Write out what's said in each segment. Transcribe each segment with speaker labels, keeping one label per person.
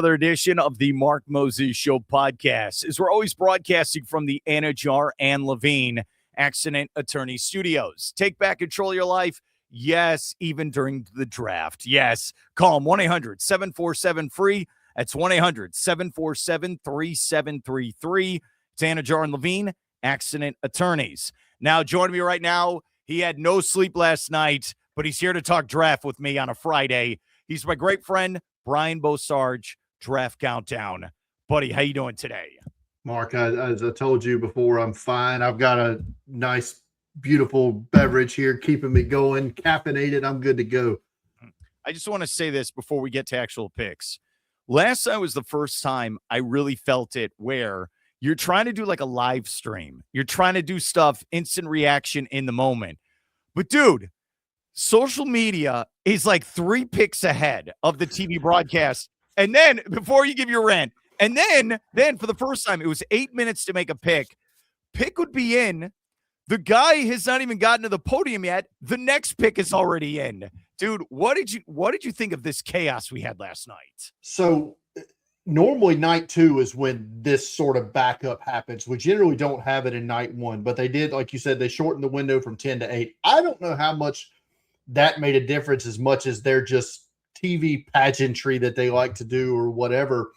Speaker 1: Another edition of the Mark Moses Show podcast. As we're always broadcasting from the Anidjar and Levine Accident Attorney Studios. Take back control of your life. Yes, even during the draft. Yes. Call them 1-800-747-FREE. That's 1-800-747-3733. It's Anidjar and Levine Accident Attorneys. Now, joining me right now, he had no sleep last night, but he's here to talk draft with me on a Friday. He's my great friend, Brian Bosarge, Draft Countdown. Buddy, how you doing today?
Speaker 2: Mark, as I told you before, I'm fine. I've got a nice, beautiful beverage here keeping me going, caffeinated. I'm good to go.
Speaker 1: I just want to say this before we get to actual picks. Last night was the first time I really felt it where you're trying to do like a live stream. You're trying to do stuff, instant reaction in the moment. But dude, social media is like 3 picks ahead of the TV broadcast. And then before you give your rant, and then for the first time, it was 8 minutes to make a pick. Pick would be in. The guy has not even gotten to the podium yet. The next pick is already in. Dude, what did you think of this chaos we had last night?
Speaker 2: So normally night 2 is when this sort of backup happens. We generally don't have it in night 1, but they did, like you said, they shortened the window from 10 to 8. I don't know how much that made a difference as much as they're just TV pageantry that they like to do or whatever.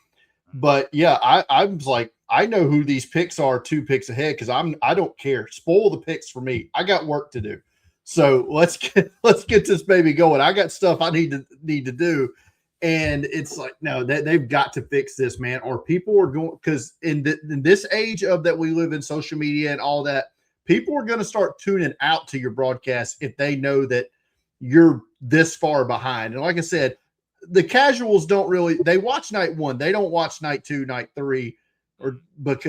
Speaker 2: But yeah, I was like, I know who these picks are 2 picks ahead because I don't care. Spoil the picks for me. I got work to do. So let's get this baby going. I got stuff I need to do. And it's like, no, they've got to fix this, man. Or people are going, because in this age of that we live in, social media and all that, people are going to start tuning out to your broadcast if they know that you're this far behind. And like I said, the casuals don't really, they watch night 1. They don't watch night 2, night 3, but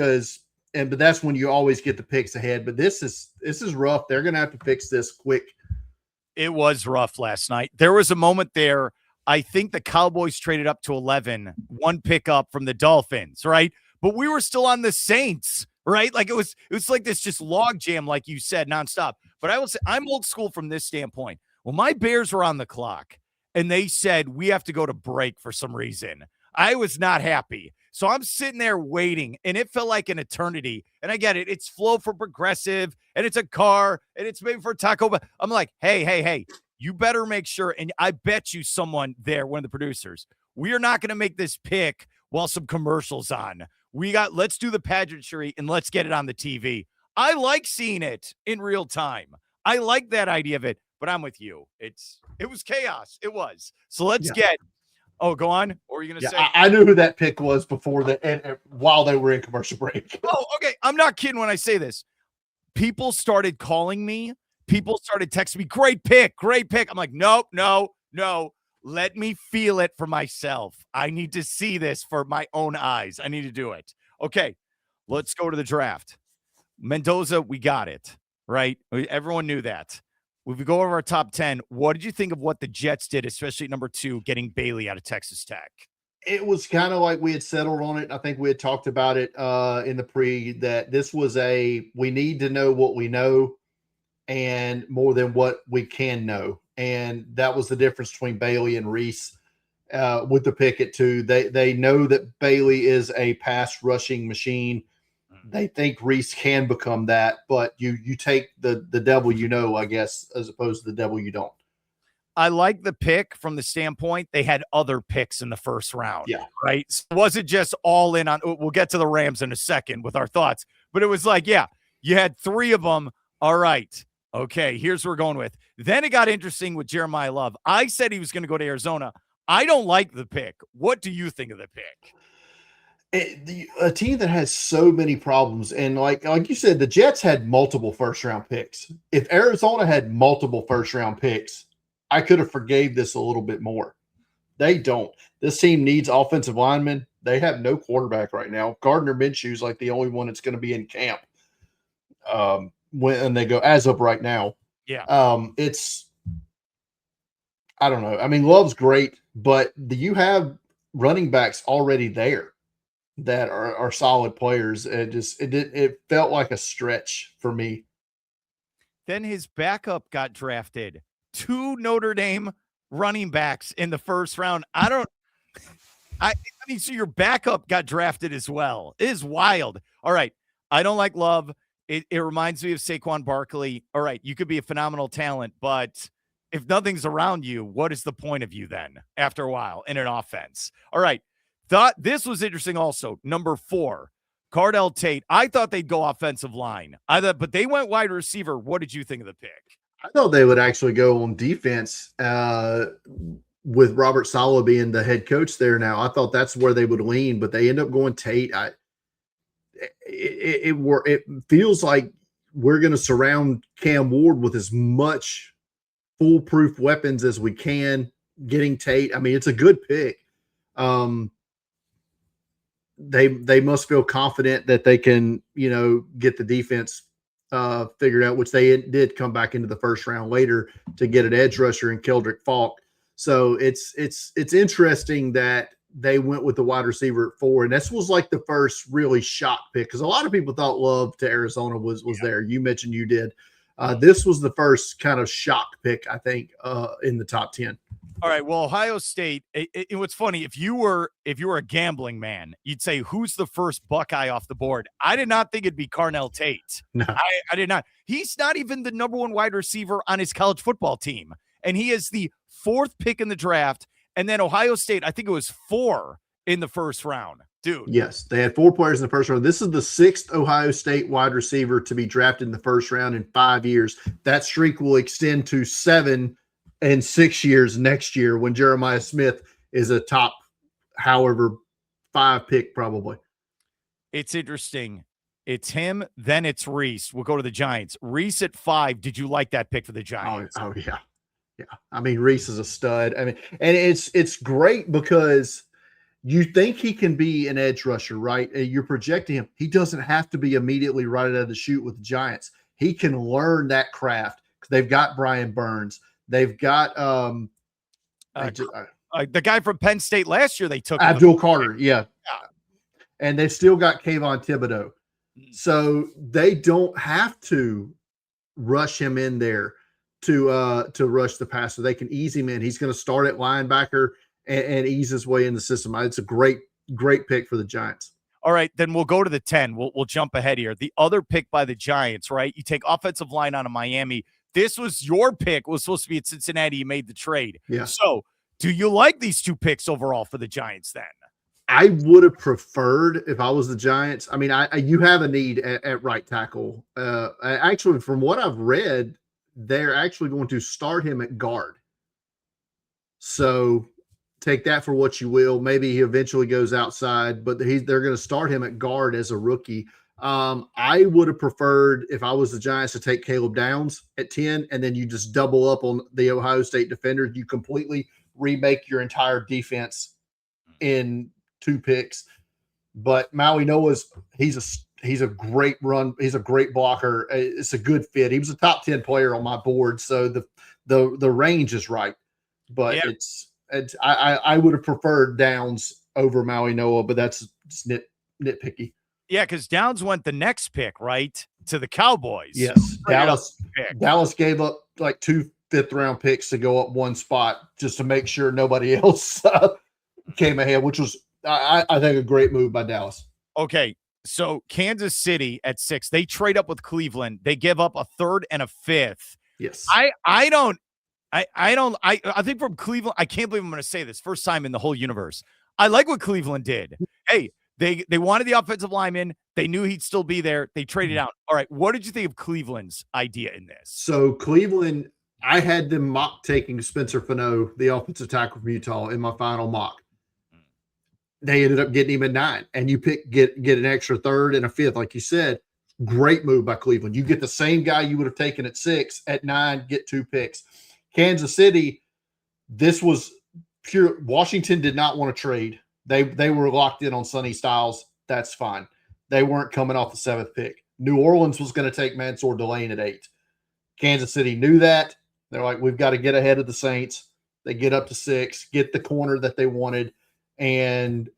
Speaker 2: that's when you always get the picks ahead. But this is rough. They're going to have to fix this quick.
Speaker 1: It was rough last night. There was a moment there. I think the Cowboys traded up to 11, 1 pick up from the Dolphins, right? But we were still on the Saints, right? Like it was like this just log jam, like you said, nonstop. But I will say I'm old school from this standpoint. Well, my Bears were on the clock and they said we have to go to break for some reason. I was not happy. So I'm sitting there waiting, and it felt like an eternity. And I get it. It's flow for Progressive, and it's a car, and it's maybe for Taco Bell. I'm like, hey, you better make sure, and I bet you someone there, one of the producers, we are not going to make this pick while some commercials on. Let's do the pageantry, and let's get it on the TV. I like seeing it in real time. I like that idea of it, but I'm with you. It was chaos. It was. So let's get – oh, go on. What were you going to say?
Speaker 2: I knew who that pick was before and while they were in commercial break.
Speaker 1: Oh, okay. I'm not kidding when I say this. People started calling me. People started texting me, great pick. I'm like, no. Let me feel it for myself. I need to see this for my own eyes. I need to do it. Okay, let's go to the draft. Mendoza, we got it, right? Everyone knew that. If we go over our top 10, what did you think of what the Jets did, especially at number 2, getting Bailey out of Texas Tech?
Speaker 2: It was kind of like we had settled on it. I think we had talked about it in the pre that this was we need to know what we know and more than what we can know. And that was the difference between Bailey and Reese with the pick at 2. They know that Bailey is a pass rushing machine. They think Reese can become that, but you take the devil you know, I guess, as opposed to the devil you don't.
Speaker 1: I like the pick from the standpoint they had other picks in the first round.
Speaker 2: Yeah.
Speaker 1: Right. So it wasn't just all in on, we'll get to the Rams in a second with our thoughts, but it was like, yeah, you had 3 of them. All right. Okay. Here's what we're going with. Then it got interesting with Jeremiah Love. I said he was going to go to Arizona. I don't like the pick. What do you think of the pick?
Speaker 2: A team that has so many problems, and like you said, the Jets had multiple first-round picks. If Arizona had multiple first-round picks, I could have forgave this a little bit more. They don't. This team needs offensive linemen. They have no quarterback right now. Gardner Minshew's like the only one that's going to be in camp when they go as of right now.
Speaker 1: Yeah.
Speaker 2: It's I don't know. I mean, Love's great, but you have running backs already there that are solid players. It felt like a stretch for me.
Speaker 1: Then his backup got drafted. 2 Notre Dame running backs in the first round. I I mean, so your backup got drafted as well. It is wild. All right. I don't like Love. It reminds me of Saquon Barkley. All right. You could be a phenomenal talent, but if nothing's around you, what is the point of you then after a while in an offense? All right. Thought this was interesting also. Number 4, Cardell Tate. I thought they'd go offensive line. But they went wide receiver. What did you think of the pick?
Speaker 2: I thought they would actually go on defense with Robert Saleh being the head coach there now. I thought that's where they would lean, but they end up going Tate. It feels like we're going to surround Cam Ward with as much foolproof weapons as we can, getting Tate. I mean, it's a good pick. They must feel confident that they can, get the defense figured out, which they did come back into the first round later to get an edge rusher in Keldrick Falk. So it's interesting that they went with the wide receiver at 4, and this was like the first really shock pick because a lot of people thought Love to Arizona was there. You mentioned you did. This was the first kind of shock pick, I think, in the top 10.
Speaker 1: All right. Well, Ohio State. What's funny, if you were a gambling man, you'd say who's the first Buckeye off the board. I did not think it'd be Carnell Tate.
Speaker 2: No,
Speaker 1: I did not. He's not even the number 1 wide receiver on his college football team, and he is the 4th pick in the draft. And then Ohio State, I think it was 4 in the first round, dude.
Speaker 2: Yes, they had 4 players in the first round. This is the 6th Ohio State wide receiver to be drafted in the first round in 5 years. That streak will extend to 7 and 6 years next year when Jeremiah Smith is a top, however, 5 pick probably.
Speaker 1: It's interesting. It's him, then it's Reese. We'll go to the Giants. Reese at 5. Did you like that pick for the Giants?
Speaker 2: Oh yeah. Yeah. I mean, Reese is a stud. I mean, and it's great because you think he can be an edge rusher, right? You're projecting him. He doesn't have to be immediately right out of the chute with the Giants. He can learn that craft because they've got Brian Burns. They've got
Speaker 1: the guy from Penn State last year they took.
Speaker 2: Abdul Carter, yeah. And they've still got Kayvon Thibodeau. So they don't have to rush him in there to rush the passer. They can ease him in. He's going to start at linebacker and ease his way in the system. It's a great pick for the Giants.
Speaker 1: All right, then we'll go to the 10. We'll jump ahead here. The other pick by the Giants, right? You take offensive line out of Miami. This was your pick. Was supposed to be at Cincinnati. You made the trade.
Speaker 2: Yeah.
Speaker 1: So do you like these 2 picks overall for the Giants then?
Speaker 2: I would have preferred if I was the Giants. I mean, you have a need at right tackle. Actually, from what I've read, they're actually going to start him at guard. So take that for what you will. Maybe he eventually goes outside, but they're going to start him at guard as a rookie. I would have preferred, if I was the Giants, to take Caleb Downs at 10, and then you just double up on the Ohio State defender. You completely remake your entire defense in 2 picks. But Maui Noah's he's a great run. He's a great blocker. It's a good fit. He was a top 10 player on my board. So the range is right, but yeah. I would have preferred Downs over Maui Noah, but that's just nitpicky.
Speaker 1: Yeah. Cause Downs went the next pick, right, to the Cowboys.
Speaker 2: Yes. Dallas gave up like 2 5th-round picks to go up 1 spot just to make sure nobody else came ahead, which was, I think, a great move by Dallas.
Speaker 1: Okay. So Kansas City at 6, they trade up with Cleveland. They give up a 3rd and a 5th.
Speaker 2: Yes.
Speaker 1: I think from Cleveland, I can't believe I'm going to say this first time in the whole universe. I like what Cleveland did. Hey, they wanted the offensive lineman. They knew he'd still be there. They traded out. All right. What did you think of Cleveland's idea in this?
Speaker 2: So Cleveland, I had them mock taking Spencer Fano, the offensive tackle from Utah, in my final mock. They ended up getting him at 9, and you get an extra 3rd and a 5th, like you said. Great move by Cleveland. You get the same guy you would have taken at 6, at 9, get 2 picks. Kansas City, this was pure. Washington did not want to trade. They were locked in on Sonny Styles. That's fine. They weren't coming off the 7th pick. New Orleans was going to take Mansour Delane at 8. Kansas City knew that. They're like, we've got to get ahead of the Saints. They get up to 6, get the corner that they wanted, and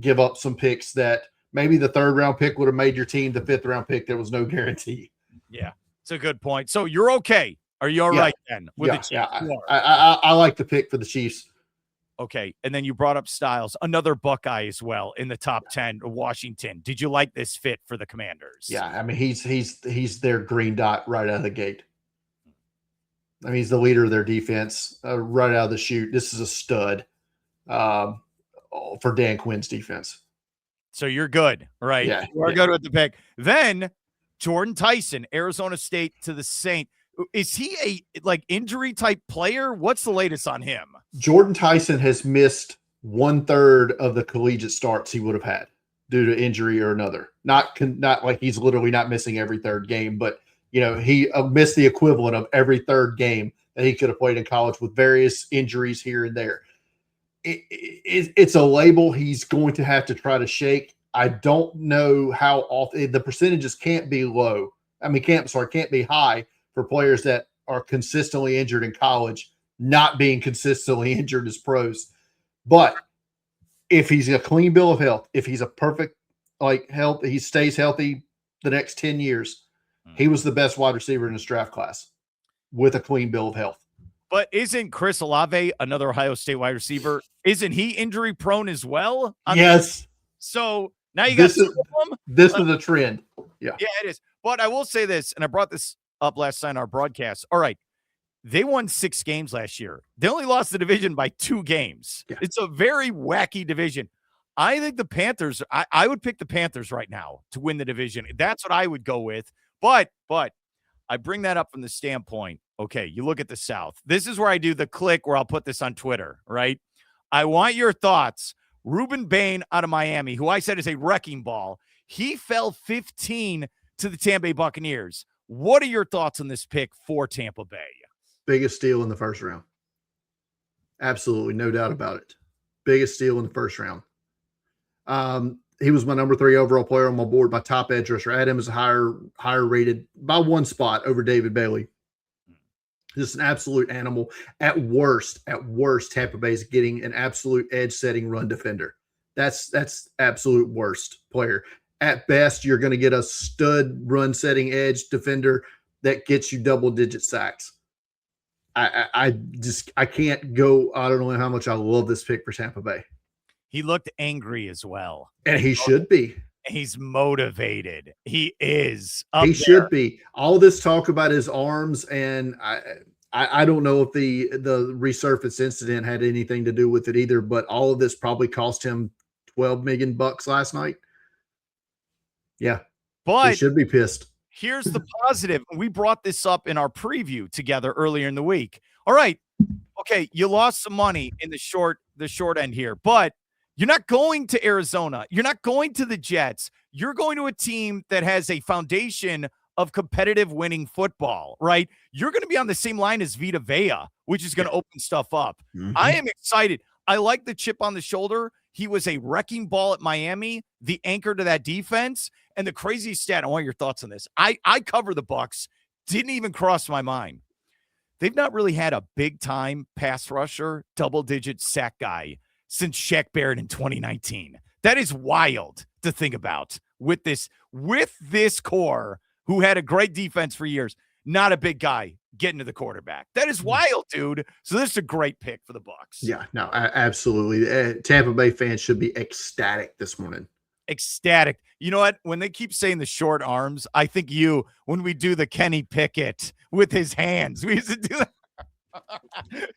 Speaker 2: give up some picks that maybe the 3rd round pick would have made your team. The 5th round pick, there was no guarantee.
Speaker 1: Yeah, it's a good point. So you're okay. Are you all right then?
Speaker 2: I like the pick for the Chiefs.
Speaker 1: Okay. And then you brought up Styles, another Buckeye as well in the top 10, Washington. Did you like this fit for the Commanders?
Speaker 2: Yeah. I mean, he's their green dot right out of the gate. I mean, he's the leader of their defense right out of the chute. This is a stud for Dan Quinn's defense.
Speaker 1: So you're good, right?
Speaker 2: Yeah.
Speaker 1: You are good with the pick. Then Jordan Tyson, Arizona State to the Saints. Is he a injury type player? What's the latest on him?
Speaker 2: Jordan Tyson has missed 1/3 of the collegiate starts he would have had due to injury or another. Not like he's literally not missing every third game, but he missed the equivalent of every third game that he could have played in college with various injuries here and there. It's a label he's going to have to try to shake. I don't know how often the percentages can't be low. I mean, can't be high for players that are consistently injured in college, not being consistently injured as pros. But if he's a clean bill of health, if he's a perfect health, he stays healthy the next 10 years. He was the best wide receiver in his draft class with a clean bill of health.
Speaker 1: But isn't Chris Olave, another Ohio State wide receiver, isn't he injury prone as well?
Speaker 2: Yes.
Speaker 1: So now you got
Speaker 2: this is a trend. Yeah.
Speaker 1: Yeah, it is. But I will say this, and I brought this up last night on our broadcast. All right. They won 6 games last year. They only lost the division by 2 games. Yeah. It's a very wacky division. I think the Panthers, I would pick the Panthers right now to win the division. That's what I would go with. But I bring that up from the standpoint, okay, you look at the South. This is where I do the click where I'll put this on Twitter, right? I want your thoughts. Rueben Bain out of Miami, who I said is a wrecking ball. He fell 15 to the Tampa Bay Buccaneers. What are your thoughts on this pick for Tampa Bay?
Speaker 2: Biggest steal in the first round. Absolutely, no doubt about it. Biggest steal in the first round. He was my number 3 overall player on my board. My top edge rusher. I had him as a higher rated by 1 spot over David Bailey. Just an absolute animal. At worst, Tampa Bay is getting an absolute edge-setting run defender. That's absolute worst player. At best, you're going to get a stud run-setting edge defender that gets you double-digit sacks. I can't go. I don't know how much I love this pick for Tampa Bay.
Speaker 1: He looked angry as well.
Speaker 2: And he should be.
Speaker 1: He's motivated. He is.
Speaker 2: He should be. All this talk about his arms, and I don't know if the resurface incident had anything to do with it either, but all of this probably cost him $12 million last night. Yeah.
Speaker 1: But
Speaker 2: he should be pissed.
Speaker 1: Here's the positive. We brought this up in our preview together earlier in the week. All right. Okay, you lost some money in the short end here, but you're not going to Arizona. You're not going to the Jets. You're going to a team that has a foundation of competitive winning football, right? You're going to be on the same line as Vita Vea, which is going to open stuff up. Mm-hmm. I am excited. I like the chip on the shoulder. He was a wrecking ball at Miami, the anchor to that defense. And the crazy stat, I want your thoughts on this. I cover the Bucs. Didn't even cross my mind. They've not really had a big-time pass rusher, double-digit sack guy since Shaq Barrett in 2019. That is wild to think about with this core who had a great defense for years. Not a big guy getting to the quarterback. That is wild, dude. So this is a great pick for the Bucs.
Speaker 2: Yeah, no, absolutely. Tampa Bay fans should be ecstatic this morning.
Speaker 1: Ecstatic. You know what? When they keep saying the short arms, I think when we do the Kenny Pickett with his hands, we used to do that.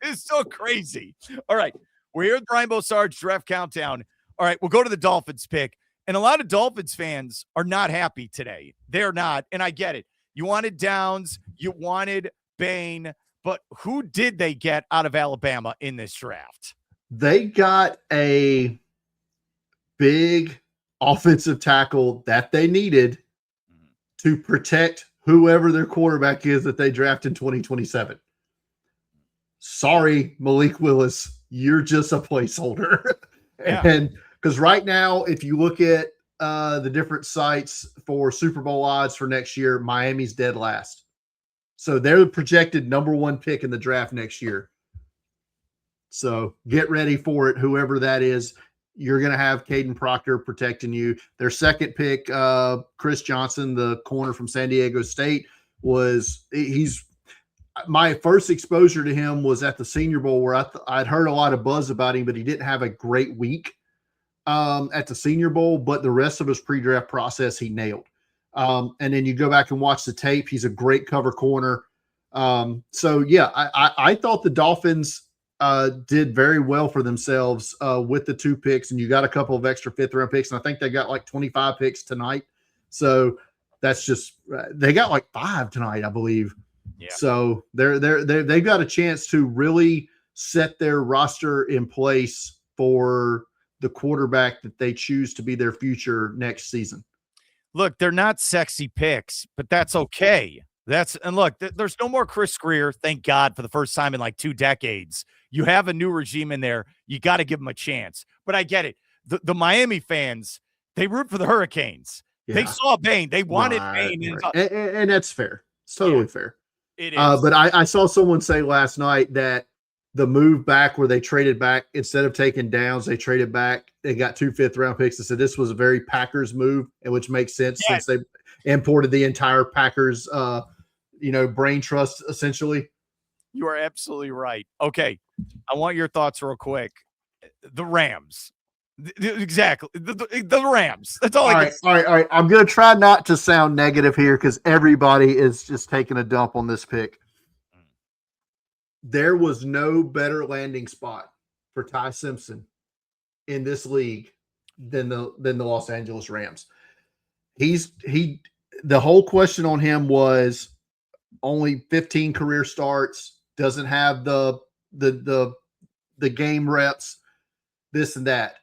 Speaker 1: It's so crazy. All right. We're here at the Rainbow Sarge Draft Countdown. All right. We'll go to the Dolphins pick. And a lot of Dolphins fans are not happy today. They're not. And I get it. You wanted Downs. You wanted Bain. But who did they get out of Alabama in this draft?
Speaker 2: They got a big offensive tackle that they needed to protect whoever their quarterback is that they draft in 2027. Sorry, Malik Willis, you're just a placeholder. Yeah. And because right now, if you look at the different sites for Super Bowl odds for next year, Miami's dead last. So they're the projected number 1 pick in the draft next year. So get ready for it, whoever that is. You're going to have Caden Proctor protecting you. Their second pick, Chris Johnson, the corner from San Diego State, he's my first exposure to him was at the Senior Bowl, where I'd heard a lot of buzz about him, but he didn't have a great week at the Senior Bowl. But the rest of his pre-draft process, he nailed. And then you go back and watch the tape. He's a great cover corner. So yeah, I thought the Dolphins did very well for themselves with the 2 picks, and you got a couple of extra 5th-round picks, and I think they got like 25 picks tonight. So that's just they got like 5 tonight, I believe. Yeah. So they've got a chance to really set their roster in place for the quarterback that they choose to be their future next season.
Speaker 1: Look, they're not sexy picks, but that's okay. And look, there's no more Chris Greer. Thank God, for the first time in like 2 decades. You have a new regime in there. You got to give them a chance. But I get it. The Miami fans, they root for the Hurricanes. Yeah. They saw Bain. They wanted Bain.
Speaker 2: Right. And that's fair. It's totally fair.
Speaker 1: It is.
Speaker 2: But I saw someone say last night that the move back where they traded back, instead of taking downs, they traded back. They got 2 5th-round picks. They said this was a very Packers move, and which makes sense since they imported the entire Packers, brain trust, essentially.
Speaker 1: You are absolutely right. Okay. I want your thoughts real quick. The Rams. Exactly. The Rams. That's all I can say.
Speaker 2: All right. I'm going to try not to sound negative here because everybody is just taking a dump on this pick. There was no better landing spot for Ty Simpson in this league than the Los Angeles Rams. The whole question on him was only 15 career starts, doesn't have the game reps, this and that.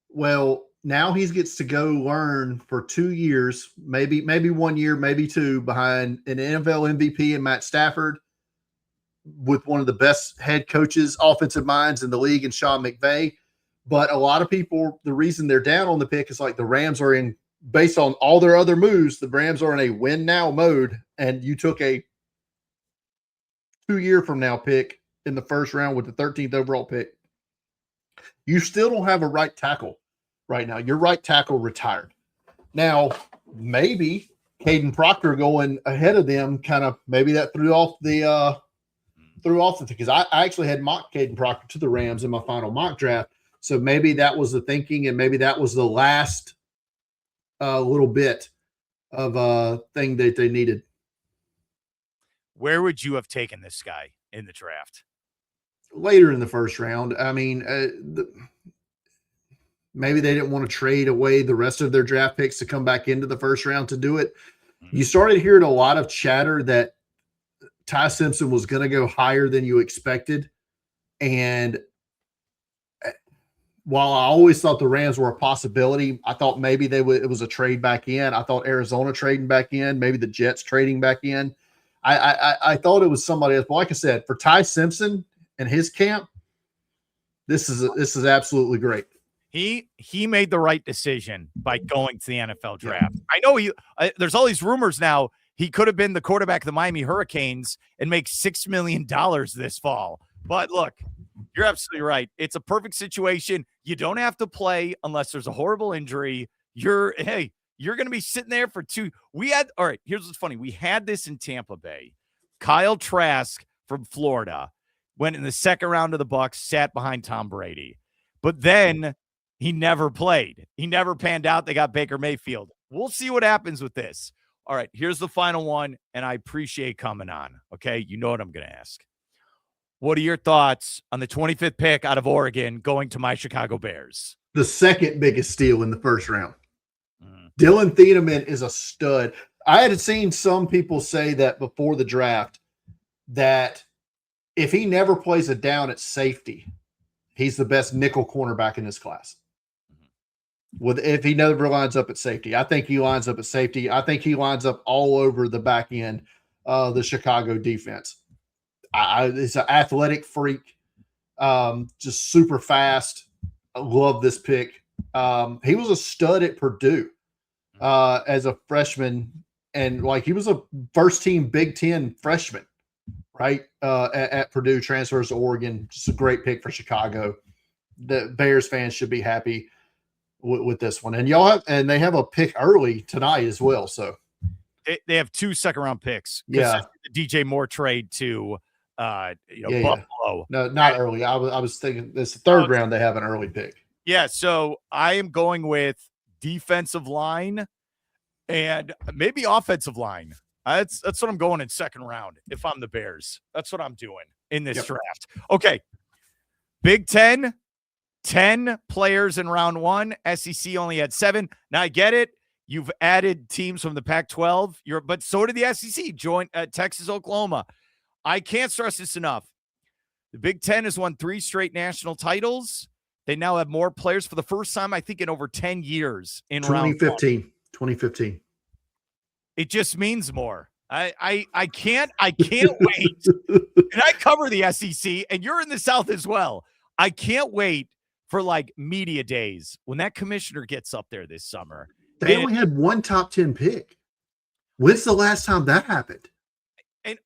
Speaker 2: Well, now he gets to go learn for 2 years, maybe 1 year, maybe 2, behind an NFL MVP and Matt Stafford, with one of the best head coaches, offensive minds in the league, and Sean McVay. But a lot of people, the reason they're down on the pick is like the Rams are in, based on all their other moves, the Rams are in a win now mode. And you took a 2 year from now pick in the first round with the 13th overall pick. You still don't have a right tackle right now. Your right tackle retired. Now, maybe Caden Proctor going ahead of them maybe that threw off the because I actually had mocked Caden Proctor to the Rams in my final mock draft. So maybe that was the thinking, and maybe that was the last little bit of thing that they needed.
Speaker 1: Where would you have taken this guy in the draft?
Speaker 2: Later in the first round. I mean, maybe they didn't want to trade away the rest of their draft picks to come back into the first round to do it. You started hearing a lot of chatter that Ty Simpson was going to go higher than you expected. And while I always thought the Rams were a possibility, I thought maybe it was a trade back in. I thought Arizona trading back in, maybe the Jets trading back in. I thought it was somebody else. But like I said, for Ty Simpson and his camp, this is absolutely great.
Speaker 1: He made the right decision by going to the NFL draft. I know there's all these rumors now. He could have been the quarterback of the Miami Hurricanes and make $6 million this fall. But look, you're absolutely right. It's a perfect situation. You don't have to play unless there's a horrible injury. You're going to be sitting there for 2. All right, here's what's funny. We had this in Tampa Bay. Kyle Trask from Florida went in the second round of the Bucs, sat behind Tom Brady. But then he never played. He never panned out. They got Baker Mayfield. We'll see what happens with this. All right, here's the final one, and I appreciate coming on, okay? You know what I'm going to ask. What are your thoughts on the 25th pick out of Oregon going to my Chicago Bears?
Speaker 2: The second biggest steal in the first round. Dylan Thieneman is a stud. I had seen some people say that before the draft that if he never plays a down at safety, he's the best nickel cornerback in this class. If he never lines up at safety, I think he lines up at safety. I think he lines up all over the back end of the Chicago defense. He's an athletic freak, just super fast. I love this pick. He was a stud at Purdue as a freshman, and he was a first-team Big Ten freshman, right? At Purdue, transfers to Oregon. Just a great pick for Chicago. The Bears fans should be happy with this one, and they have a pick early tonight as well. So
Speaker 1: They have 2 second-round picks.
Speaker 2: Yeah.
Speaker 1: The DJ Moore trade to, Buffalo.
Speaker 2: Yeah. No, not early. I was thinking this third round, they have an early pick.
Speaker 1: Yeah, so I am going with defensive line and maybe offensive line. That's what I'm going in second round if I'm the Bears. That's what I'm doing in this draft. Okay. Big 10, 10 players in round 1. SEC only had 7. Now I get it. You've added teams from the Pac-12. But so did the SEC. Join Texas, Oklahoma. I can't stress this enough. The Big 10 has won 3 straight national titles. They now have more players for the first time, I think, in over 10 years in
Speaker 2: 2015.
Speaker 1: round 1.
Speaker 2: 2015.
Speaker 1: It just means more. I can't wait. And I cover the SEC, and you're in the South as well. I can't wait for like media days when that commissioner gets up there this summer.
Speaker 2: They only had 1 top 10 pick. When's the last time that happened?
Speaker 1: And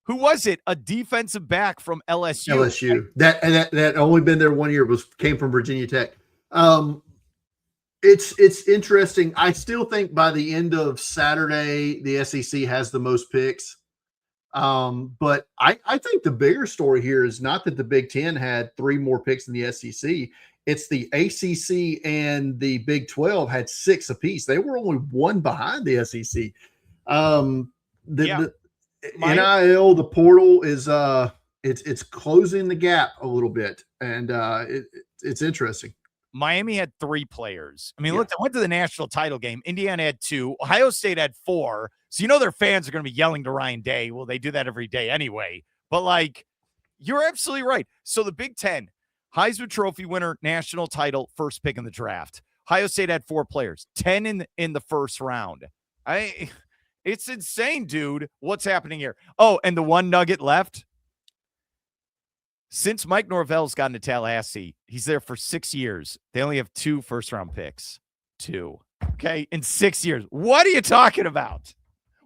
Speaker 1: who was it? A defensive back from LSU.
Speaker 2: LSU. That only been there 1 year, came from Virginia Tech. It's interesting. I still think by the end of Saturday, the SEC has the most picks. But I think the bigger story here is not that the Big Ten had 3 more picks than the SEC. It's the ACC and the Big 12 had 6 apiece. They were only 1 behind the SEC. The NIL, the portal is it's closing the gap a little bit, and it's interesting.
Speaker 1: Miami had 3 players. I mean, look, they went to the national title game. Indiana had 2. Ohio State had 4. So their fans are going to be yelling to Ryan Day. Well, they do that every day anyway. But you're absolutely right. So the Big Ten, Heisman Trophy winner, national title, first pick in the draft. Ohio State had 4 players, 10 in the first round. It's insane, dude. What's happening here? Oh, and the one nugget left. Since Mike Norvell's gotten to Tallahassee, he's there for 6 years. They only have 2 first-round picks. 2. Okay, in 6 years. What are you talking about?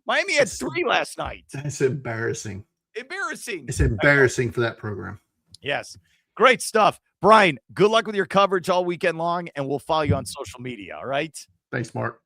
Speaker 1: Miami had 3 last night.
Speaker 2: That's embarrassing.
Speaker 1: Embarrassing.
Speaker 2: It's embarrassing for that program.
Speaker 1: Yes. Great stuff. Brian, good luck with your coverage all weekend long, and we'll follow you on social media, all right?
Speaker 2: Thanks, Mark.